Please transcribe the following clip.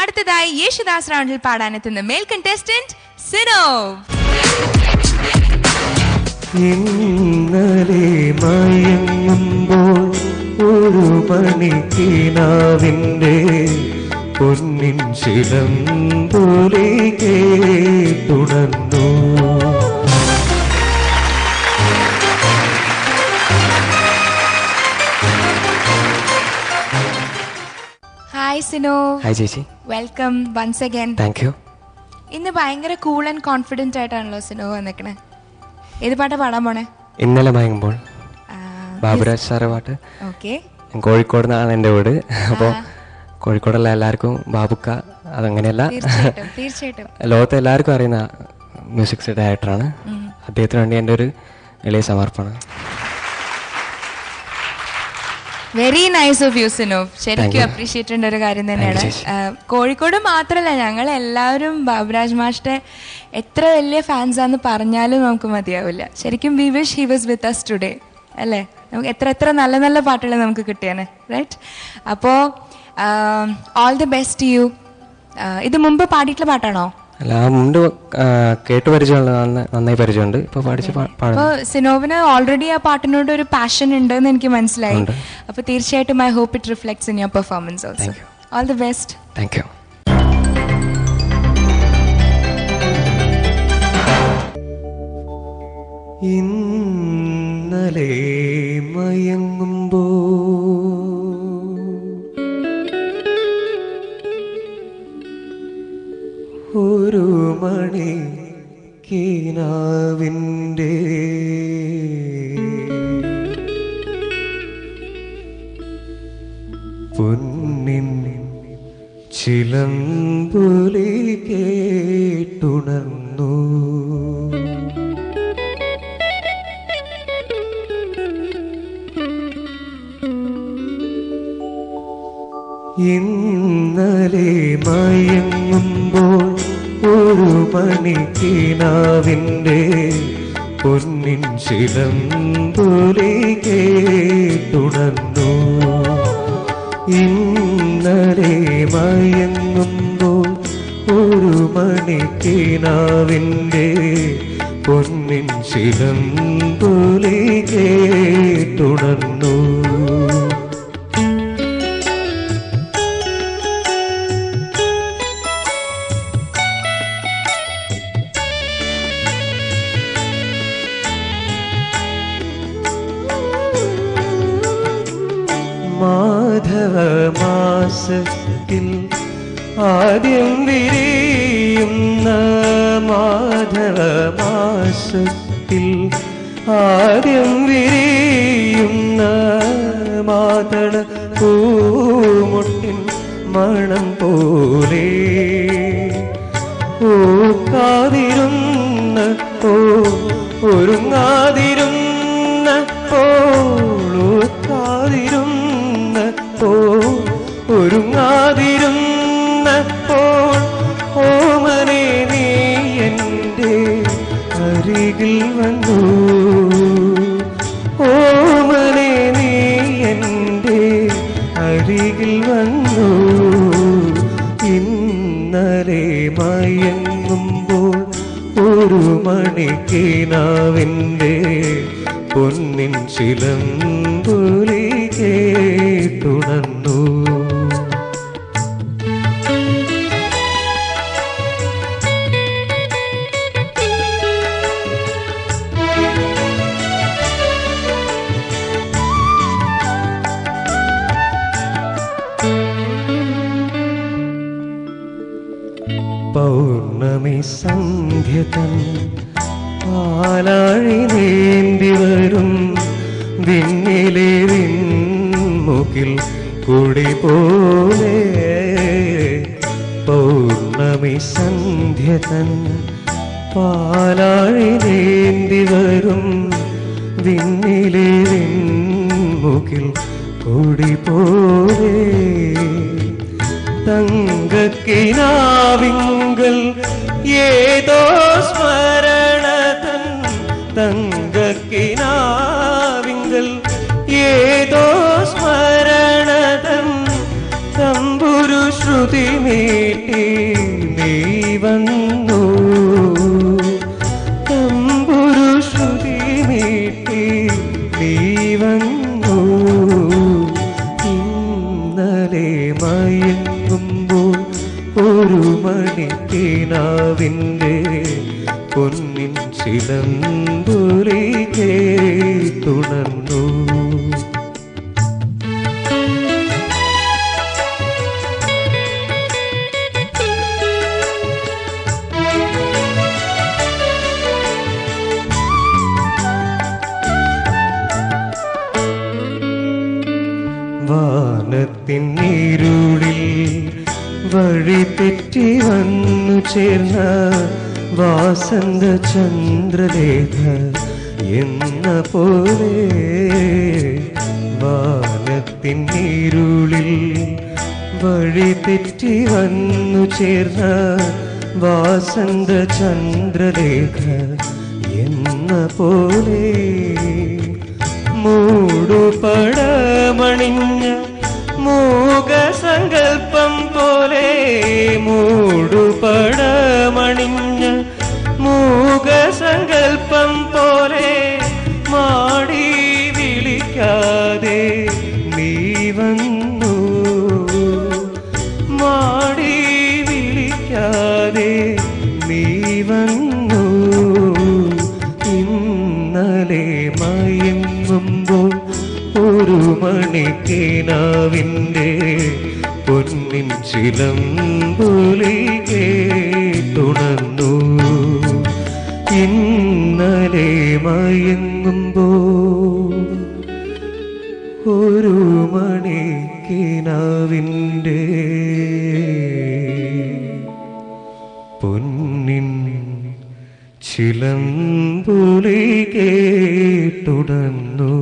അടുത്തതായി യേശുദാസ് റൗണ്ടിൽ പാടാനെത്തുന്ന mail contestant സിനോവ്. ഇന്നലെ മയങ്ങുമ്പോൾ ഒരു മണിക്കിനാവിൻ്റെ പൊന്നിൻ ശിലംപോലെ കേട്ടുണർന്നു. ഹായ് സിനോ. ഹായ് ചേച്ചി. Welcome once again. Thank you. ഇന്ന് ഭയങ്കര കൂൾ ആൻഡ് കോൺഫിഡന്റ് ആയിട്ടാണല്ലോ സിനോ വന്നിക്കണേ. ഏത് പാട്ടാ പാടാൻ പോണേ? ഇന്നലെ മയങ്ങുമ്പോൾ, ബാബുരാജ് സാറ് പാട്ട്. ഓക്കെ. കോഴിക്കോട് നിന്നാണ് എൻ്റെ വീട്. അപ്പോൾ കോഴിക്കോടുള്ള എല്ലാവർക്കും ബാബുക്ക അതങ്ങനെയല്ല, തീർച്ചയായിട്ടും ലോകത്തെ എല്ലാവർക്കും അറിയുന്ന മ്യൂസിക് ഡയറക്ടറാണ്. അദ്ദേഹത്തിന് വേണ്ടി എൻ്റെ ഒരു എളിയ സമർപ്പണം. വെരി നൈസ് ഓഫ് യു സിനോ. ശരിക്കും അപ്രീഷിയേറ്റ് ചെയ്യേണ്ട ഒരു കാര്യം തന്നെയാണ്. കോഴിക്കോട് മാത്രമല്ല, ഞങ്ങൾ എല്ലാവരും ബാബുരാജ് മാഷിന്റെ എത്ര വലിയ ഫാൻസാന്ന് പറഞ്ഞാലും നമുക്ക് മതിയാവില്ല. ശരിക്കും we wish he was with us today അല്ലേ. നമുക്ക് എത്ര നല്ല നല്ല പാട്ടുകൾ നമുക്ക് കിട്ടിയാണ്, റൈറ്റ്? അപ്പോൾ ഓൾ ദി ബെസ്റ്റ് യു. ഇത് മുമ്പ് പാടിയിട്ടുള്ള പാട്ടാണോ? അല്ല, മുമ്പ് കേട്ട് പരിചയമുള്ള, നന്നായി പരിചയമുണ്ട്. ഇപ്പോൾ അപ്പോൾ സിനോവിന് ഓൾറെഡി ആ പാട്ടിനോട് ഒരു പാഷൻ ഉണ്ടെന്ന് എനിക്ക് മനസ്സിലായി. അപ്പോൾ തീർച്ചയായിട്ടും I hope it reflects in your performance also. All the best. Thank you. ഇന്നലെ മയങ്ങുമ്പോൾ ഒരു മണി കിനാവിൻ്റെ പൊന്നിൻ ചിലമ്പൊലി കേട്ടുണർന്നു. ഇന്നലെ മയങ്ങുമ്പോൾ ഒരു മണിക്കിനാവിൻ്റെ പൊന്നിൻ ശിലംപോലെ കേട്ടുണർന്നു. ഇന്നലെ മയങ്ങുമ്പോൾ ഒരു മണിക്കിനാവിൻ്റെ പൊന്നിൻ ശിലംപോലെ കേട്ടുണർന്നു. മാധവമാസത്തിൽ ആദ്യം വിരിയുന്ന, മാധവമാസത്തിൽ ആദ്യം വിരിയുന്ന മാതള പൂമുട്ടിൻ മണം പോലെ ഓക്കാതിരുന്ന ഒരുങ്ങാതിരുന്ന ഒരുങ്ങാതിരുന്നപ്പോൾ ഓമനെ നീ എൻ്റെ അരികിൽ വന്നു. ഓമനെ നീ എൻ്റെ അരികിൽ വന്നു. ഇന്നലെ മയങ്ങുമ്പോൾ ഒരു മണിക്കിനാവിൻ്റെ പൊന്നിൻ ശിലംപോലെ കേട്ടുണർന്നു. പൗർണമി സന്ധ്യ തൻ പാലാഴി നീന്തി വരും വിണ്ണിലെ വിൺമുകിൽ കുടി പോലെ. പൗർണമി സന്ധ്യ തൻ പാലാഴി നീന്തി വരും വിണ്ണിലെ വിൺമുകിൽ കുടി പോലെ. തങ്കക്കിനാവിങ്കൽ ഏതോ സ്മരണതൻ, തങ്കക്കിനാവിങ്കൽ ഏതോ സ്മരണതൻ തമ്പുരു മീട്ടി നീ വന്നു, തമ്പുരു ശ്രുതി മീട്ടി നീ വന്നു. ഇന്നലെ മയങ്ങുമ്പോൾ ഒരു മണിക്കിനാവിൻ്റെ പൊന്നിൻ ചിലമ്പൊലി കേട്ടുണർന്നു. വാനത്തിന്നിരുളിൽ വഴി തെറ്റി വന്നു ചേർന്ന വാസന്ത ചന്ദ്രലേഖ എന്ന പോലെ, വാനത്തിന്നിരുളിൽ വഴി തെറ്റി വന്നു ചേർന്ന വാസന്ത ചന്ദ്രലേഖ എന്ന പോലെ, മൂടുപടമണിഞ്ഞ മൂകസങ്കൽപ്പം പോലെ, മൂടുപടമണിഞ്ഞ മൂകസങ്കൽപ്പം പോലെ, മാടി വിളിക്കാതെ നീ വന്നു, മാടി വിളിക്കാതെ നീ വന്നു. ഇന്നലെ മയങ്ങുമ്പോൾ ഒരു മണിക്കിനാവിൻ്റെ പൊന്നിൻ ചിലമ്പൊലി കേട്ടുണർന്നു. ഇന്നലെ മയങ്ങുമ്പോൾ ഒരു മണിക്കിനാവിൻ്റെ പൊന്നിൻ ചിലമ്പൊലി കേട്ടുണർന്നു.